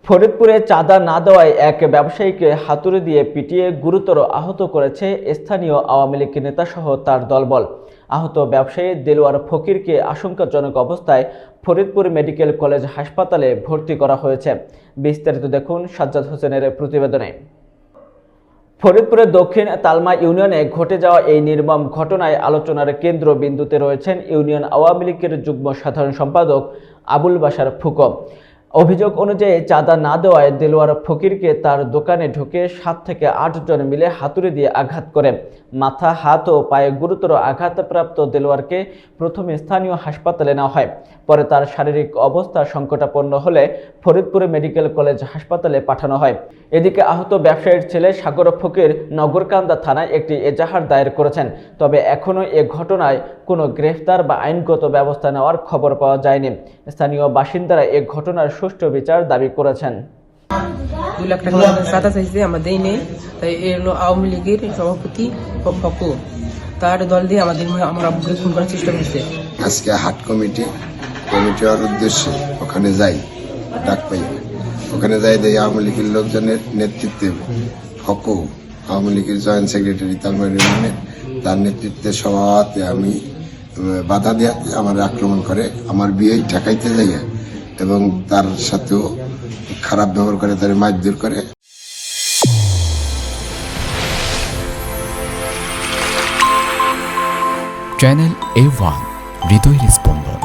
ফরিদপুরে চাঁদা না দেওয়ায় এক ব্যবসায়ীকে হাতুড়ি দিয়ে পিটিয়ে গুরুতর আহত করেছে স্থানীয় আওয়ামী লীগ নেতাসহ তার দলবল। আহত ব্যবসায়ী দেলোয়ার ফকিরকে আশঙ্কাজনক অবস্থায় ফরিদপুর মেডিকেল কলেজ হাসপাতালে ভর্তি করা হয়েছে। বিস্তারিত দেখুন সাজ্জাদ হোসেনের প্রতিবেদনে। ফরিদপুরের দক্ষিণ তালমা ইউনিয়নে ঘটে যাওয়া এই নির্মম ঘটনায় আলোচনার কেন্দ্রবিন্দুতে রয়েছেন ইউনিয়ন আওয়ামী লীগের যুগ্ম সাধারণ সম্পাদক আবুল বাশার ফুকো। অভিযোগ অনুযায়ী চাঁদা না দেওয়ায় দেলোয়ার ফকিরকে তার দোকানে ঢুকে 7 থেকে 8 জন মিলে হাতুড়ি দিয়ে আঘাত করে। মাথা, হাত ও পায়ে গুরুতর আঘাতপ্রাপ্ত দেলোয়ারকে প্রথমে স্থানীয় হাসপাতালে নেওয়া হয়। পরে তার শারীরিক অবস্থা সংকটাপন্ন হলে ফরিদপুর মেডিকেল কলেজ হাসপাতালে পাঠানো হয়। এদিকে আহত ব্যবসায়ীর ছেলে সাগর ফকির নগরকান্দা থানায় একটি এজাহার দায়ের করেছেন। তবে এখনও এ ঘটনায় কোনো গ্রেফতার বা আইনগত ব্যবস্থা নেওয়ার খবর পাওয়া যায়নি। স্থানীয় বাসিন্দারা এ ঘটনার সুষ্ঠু বিচার দাবি করেছেন। 2 লাখ টাকা চাঁদা চাইছে, আমরা দেই নেই। তাই এর আওয়ামী লীগের সভাপতি ফকু তার দল দিয়ে আমার আব্বুকে খুন করার চেষ্টা করছে। আজকে হাট কমিটির উদ্দেশ্যে ওখানে যাই, ডাক পাই। ওখানে যাই দেখি আওয়ামী লীগের লোকজনের নেতৃত্বে ফকু, আওয়ামী লীগের জয়েন্ট সেক্রেটারি তালমা ইউনিয়নের, তার নেতৃত্বে সভাতে আমি বাধা দেওয়াতে আমার আক্রমণ করে, আমার বিয়ে ঠেকাইতে যাই এবং তার সাথেও খারাপ ব্যবহার করে, তার মারধর করে। চ্যানেল A1 হৃদয়ের স্পন্দন।